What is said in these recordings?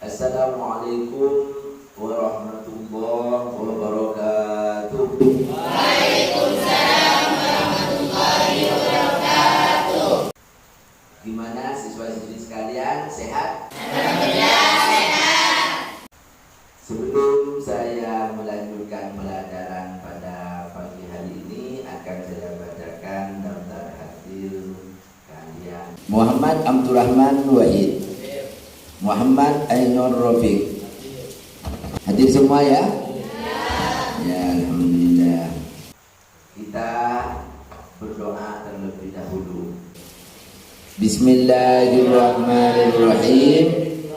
Assalamualaikum warahmatullahi wabarakatuh. Waalaikumsalam warahmatullahi wabarakatuh. Gimana siswa-siswi sekalian, sehat? Alhamdulillah sehat. Sebelum saya melanjutkan pelajaran pada pagi hari ini, akan saya bacakan daftar hadir kalian. Muhammad Abdurrahman Wahid, Muhammad Ainur Rafiq. Hadir semua ya? Ya, alhamdulillah. Kita berdoa terlebih dahulu. Bismillahirrahmanirrahim.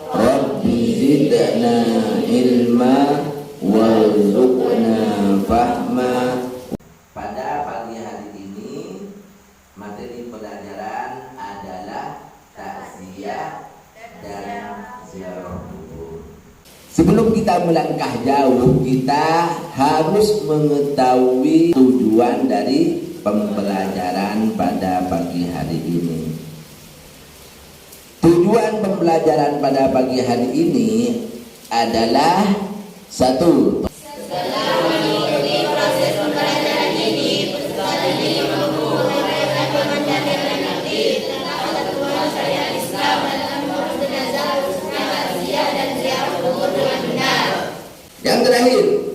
Rabbi zidna ilma warzuqna fahma. Pada pagi hari ini materi pelajaran adalah takziah dan ziarah kubur. Sebelum kita melangkah jauh, kita harus mengetahui tujuan dari pembelajaran pada pagi hari ini. Tujuan pembelajaran pada pagi hari ini adalah satu, Setelah mengikuti proses pembelajaran ini, peserta didik mampu menguraikan pemahaman dan mengerti tentang ketentuan syariat Islam dalam mengurus jenazah, khususnya takziah dan ziarah kubur dengan benar. yang terakhir,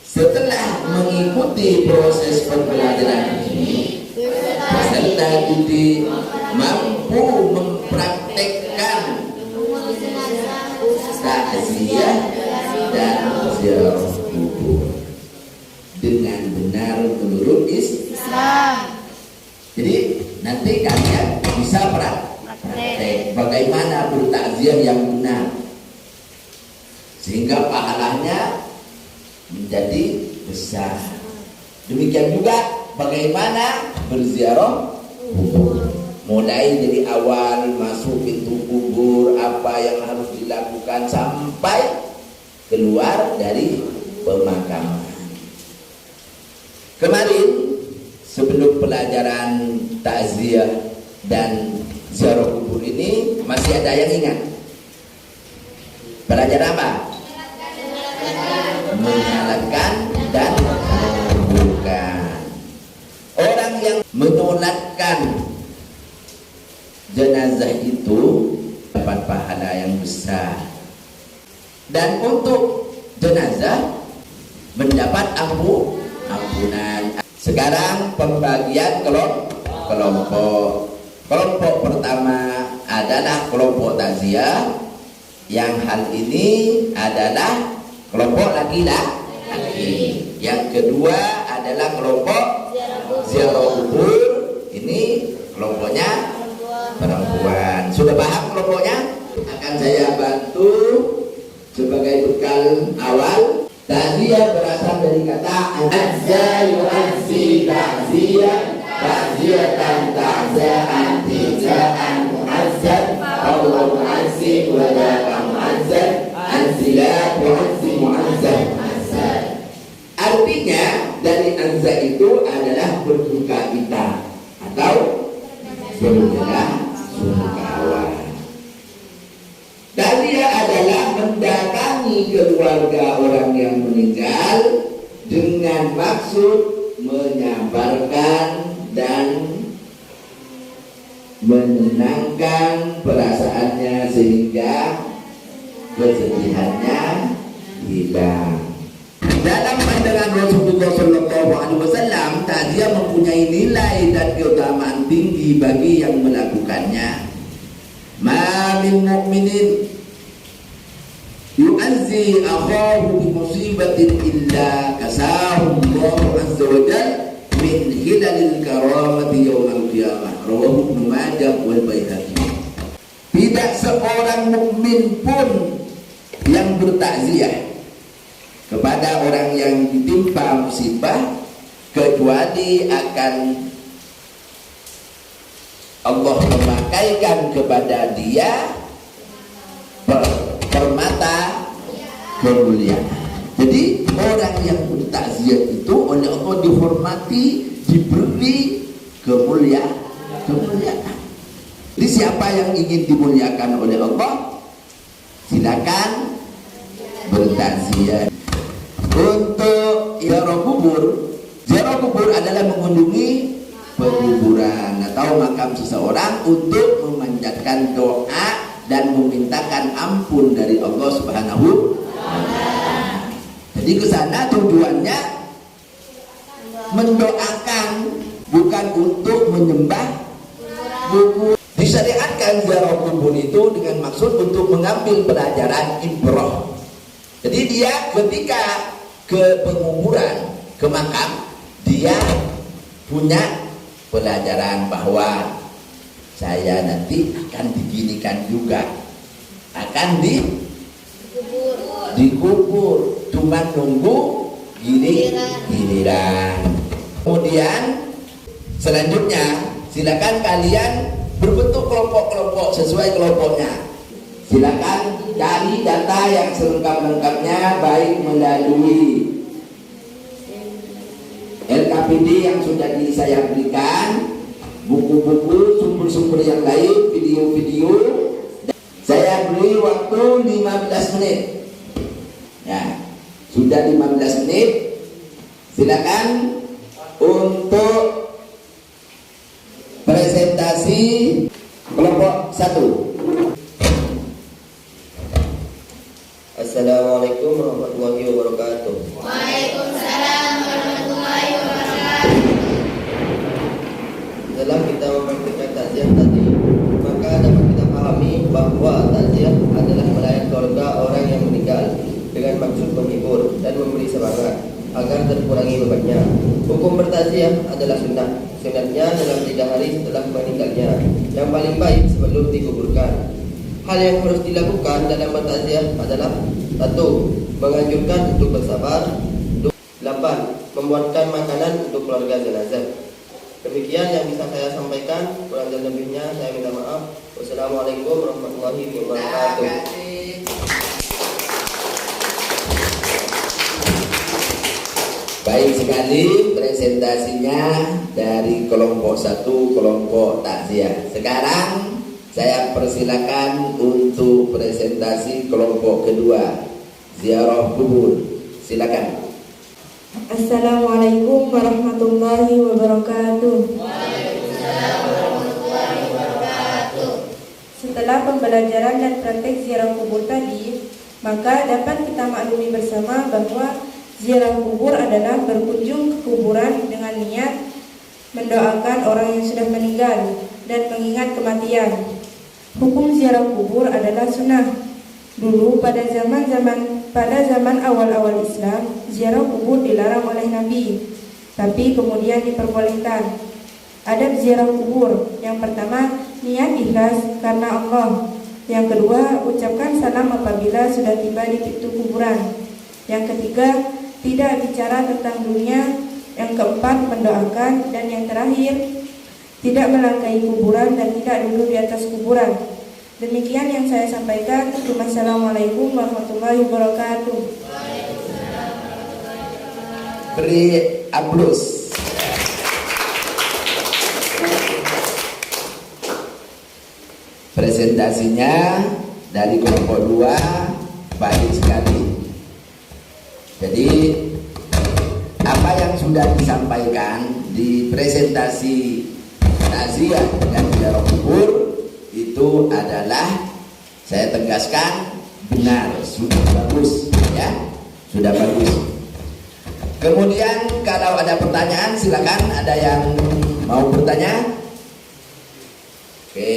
setelah mengikuti proses pembelajaran ini, peserta didik mampu mempraktekkan Mengurus jenazah, khususnya takziah dan ziarah kubur dengan benar menurut Islam. Jadi nanti kalian bisa praktek bagaimana bertakziah yang benar, sehingga pahalanya menjadi besar. Demikian juga bagaimana berziarah kubur, mulai dari awal masuk pintu kubur, apa yang harus dilakukan sampai keluar dari pemakaman. Kemarin sebelum pelajaran takziah dan ziarah kubur ini, masih ada yang ingat? Pelajaran apa? Menyalatkan dan menguburkan. Orang yang menyolatkan jenazah itu dapat pahala yang besar, dan untuk jenazah mendapat ampunan. Sekarang pembagian kelompok. Kelompok pertama adalah kelompok takziah, yang hal ini adalah kelompok laki-laki. Yang kedua adalah kelompok ziarah kubur, ini kelompoknya perempuan. Sudah paham kelompoknya? Akan saya bantu sebagai bekal awal. Takziah berasal dari kata azza yu'azzi ta'ziyah, ta'ziyatan ta'zaan tizaan mu'azzad, Allah mu'azzi wa la mu'azzad, anzilat mu'azzi mu'azzad. Artinya dari azza itu adalah berduka cita atau berbelasungkawa. Takziah adalah mendatangi keluarga orang yang meninggal dengan maksud menyabarkan dan menenangkan perasaannya sehingga kesedihannya hilang. Dalam pandangan Rasulullah SAW, takziah mempunyai nilai dan keutamaan tinggi bagi yang melakukannya. Ma min mu'minin yu'azzi akhahu bi musibatin illa kasahu Allah azza wa jalla min hilalil karamati yaumal qiyamah. Rawahu Ibnu Majah wal Baihaqi. Tidak seorang mukmin pun yang bertakziah kepada orang yang ditimpa musibah kecuali akan Allah memakaikan kepada dia permata kemuliaan. Jadi orang yang bertakziah itu oleh Allah dihormati, diberi kemuliaan. Jadi siapa yang ingin dimuliakan oleh Allah, silakan silakan bertakziah. Untuk ziarah kubur adalah mengunjungi pekuburan atau makam seseorang untuk memanjatkan doa dan memintakan ampun dari Allah Subhanahu wa Ta'ala. Jadi ke sana tujuannya mendoakan, bukan untuk menyembah kubur. Disyariatkan ziarah kubur itu dengan maksud untuk mengambil pelajaran ibrah. Jadi dia ketika ke penguburan, ke makam, dia punya pelajaran bahwa saya nanti akan diginikan juga, akan dikubur, cuma nunggu giliran. Kemudian selanjutnya silakan kalian berbentuk kelompok-kelompok sesuai kelompoknya. Silakan cari data yang selengkap-lengkapnya, baik melalui LKPD yang sudah saya berikan, buku-buku, sumber-sumber yang lain, video-video. Saya beri waktu 15 menit. Ya, sudah 15 menit. Silakan untuk presentasi kelompok 1. Assalamualaikum warahmatullahi wabarakatuh. Waalaikumsalam warahmatullahi wabarakatuh. Setelah kita mempraktikkan takziah tadi, maka dapat kita pahami bahwa takziah adalah melayani keluarga orang yang meninggal dengan maksud menghibur dan memberi semangat agar terkurangi bebannya. Hukum bertakziah adalah sunnah. Sunatnya dalam 3 hari setelah meninggalnya, yang paling baik sebelum dikuburkan. Hal yang harus dilakukan dalam bertakziah adalah 1. Menganjurkan untuk bersabar. 8. Membuatkan makanan untuk keluarga jenazah. Demikian yang bisa saya sampaikan. Kurang dan lebihnya saya minta maaf. Wassalamualaikum warahmatullahi wabarakatuh. Baik sekali presentasinya dari kelompok 1, kelompok takziah. Sekarang saya persilakan untuk presentasi kelompok kedua, ziarah kubur. Silakan. Assalamualaikum warahmatullahi wabarakatuh. Waalaikumsalam warahmatullahi wabarakatuh. Setelah pembelajaran dan praktek ziarah kubur tadi, maka dapat kita maklumi bersama bahwa ziarah kubur adalah berkunjung ke kuburan dengan niat mendoakan orang yang sudah meninggal dan mengingat kematian. Hukum ziarah kubur adalah sunnah. Dulu pada zaman awal-awal Islam, ziarah kubur dilarang oleh Nabi, tapi kemudian diperbolehkan. Adab ziarah kubur: yang pertama, niat ikhlas karena Allah. Yang kedua, ucapkan salam apabila sudah tiba di pintu kuburan. Yang ketiga, tidak bicara tentang dunia. Yang keempat, mendoakan. Dan yang terakhir, tidak melangkahi kuburan dan tidak duduk di atas kuburan. Demikian yang saya sampaikan. Wassalamualaikum warahmatullahi wabarakatuh. Beri aplaus. Presentasinya dari kelompok 2 baik sekali. Jadi apa yang sudah disampaikan di presentasi takziah dan ziarah kubur itu adalah, saya tegaskan, benar, sudah bagus ya, sudah bagus. Kemudian kalau ada pertanyaan silakan, ada yang mau bertanya? Oke,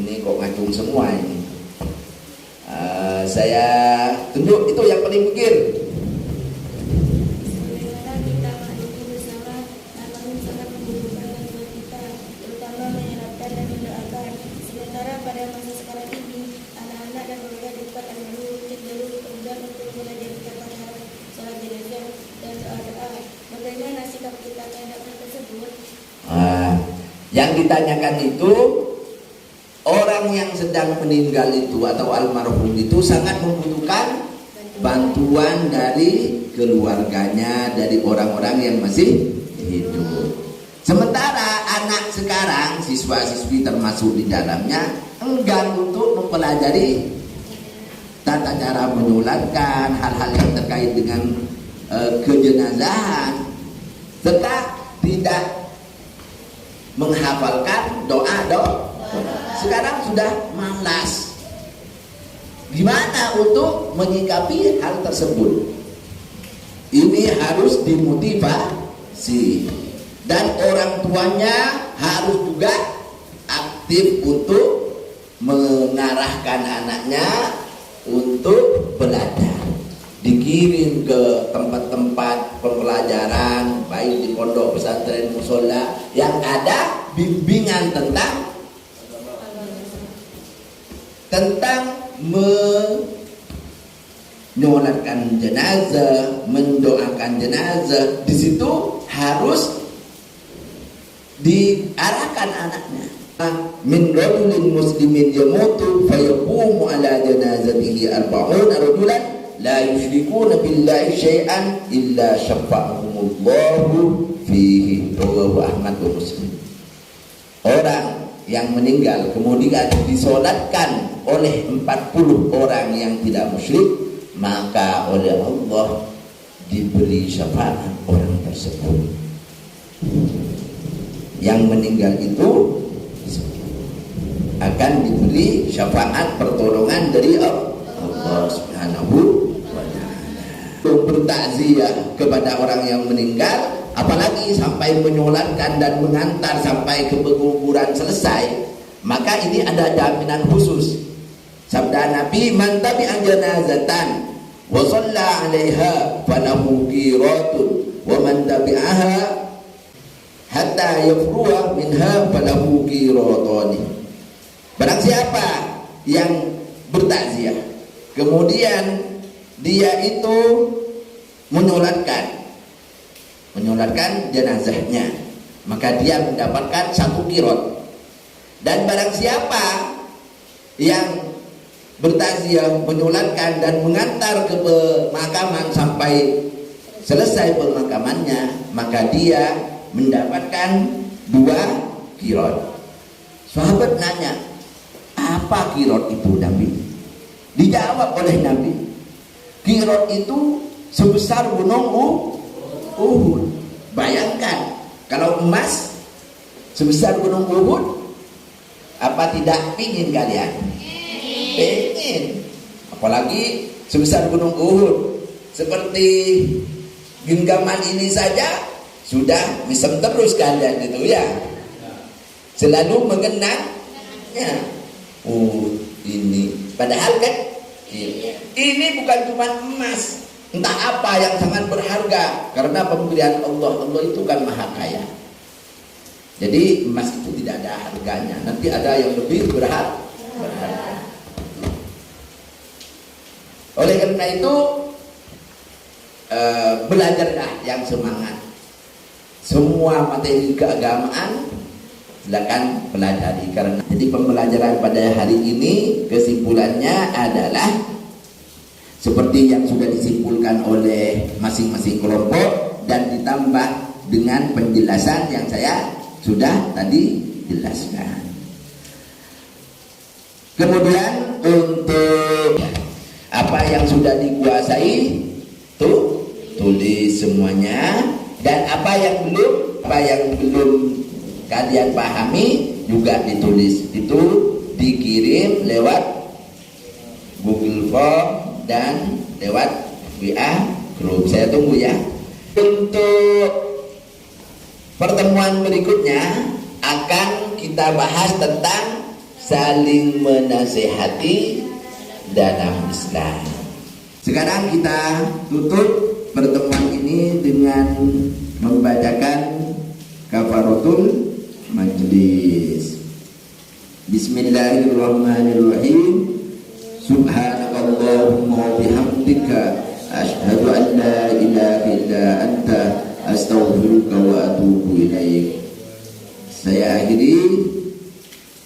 ini kok ngacung semua ini. Saya tunjuk itu yang paling pikir. Sebagaimana kita maklumi bersama, almarhum sangat membutuhkan bantuan kita, terutama menyeratkan dan mendoakan. Sementara pada masa sekarang ini, anak-anak dan keluarga dekat almarhum cenderung enggan untuk mengajari kata syarat sholat jenazah dan doa-doa. Bagaimana sikap kita terhadap hal tersebut? Yang ditanyakan itu orang yang sedang meninggal itu atau almarhum itu sangat membutuhkan bantuan dari keluarganya, dari orang-orang yang masih hidup. Sementara anak sekarang, siswa-siswi termasuk di dalamnya, enggan untuk mempelajari tata cara menyolatkan, hal-hal yang terkait dengan kejenazahan, tetap tidak menghafalkan doa. Sekarang sudah malas. Gimana untuk menyikapi hal tersebut? Ini harus dimotivasi, dan orang tuanya harus juga aktif untuk mengarahkan anaknya untuk belajar. Dikirim ke tempat-tempat pembelajaran, baik di pondok pesantren, musola, yang ada bimbingan tentang menyolatkan jenazah, mendoakan jenazah. Di situ harus diarahkan anaknya. Min rajulin muslimin yamutu fayaqumu ala janazatihi arba'una rajulan la yusyrikuna billahi syai'an illa syafa'ahumullahu fihi. Rawahu Ahmad wa Muslim. Orang yang meninggal kemudian disolatkan oleh 40 orang yang tidak musyrik, maka oleh Allah diberi syafaat orang tersebut. Yang meninggal itu akan diberi syafaat pertolongan dari Allah Subhanahu wa ta'ala. Bertakziah kepada orang yang meninggal, apalagi sampai menyolatkan dan mengantar sampai ke kuburan selesai, maka ini ada jaminan khusus. Sabda Nabi, man tabi'a janazatan wa shalla 'alaiha falahu qiratun wa man tabi'aha hatta yafruha minha falahu qiratani. Barang siapa yang bertakziah kemudian dia itu menyolatkan jenazahnya, maka dia mendapatkan 1 qirat. Dan barang siapa yang bertakziah, menyolatkan dan mengantar ke pemakaman sampai selesai pemakamannya, maka dia mendapatkan 2 qirat. Sahabat nanya, apa qirat itu Nabi? Dijawab oleh Nabi, qirat itu sebesar gunung Uhud. Bayangkan kalau emas sebesar gunung Uhud, apa tidak pingin kalian? Pengen. Apalagi sebesar gunung Uhud. Seperti genggaman ini saja sudah misem terus kalian itu ya. Selalu mengenangnya. Oh ini, padahal kan ini bukan cuma emas, entah apa yang sangat berharga, karena pemberian Allah. Allah itu kan maha kaya. Jadi emas itu tidak ada harganya, nanti ada yang lebih berharga. Oleh karena itu belajarlah yang semangat. Semua materi keagamaan silakan pelajari. Karena jadi pembelajaran pada hari ini kesimpulannya adalah seperti yang sudah disimpulkan oleh masing-masing kelompok dan ditambah dengan penjelasan yang saya sudah tadi jelaskan. Kemudian untuk apa yang sudah dikuasai tuh tulis semuanya, dan apa yang belum kalian pahami juga ditulis. Itu dikirim lewat Google Form dan lewat WA group. Saya tunggu ya. Untuk pertemuan berikutnya akan kita bahas tentang saling menasehati dalam Islam. Sekarang kita tutup pertemuan ini dengan membacakan kafaratul majlis. Bismillahirrahmanirrahim. Subhanakallahumma wa bihamdika asyhadu an la ilaha illa anta astaghfiruka wa atubu ilaik. Saya akhiri.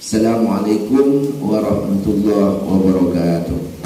Assalamualaikum warahmatullahi wabarakatuh.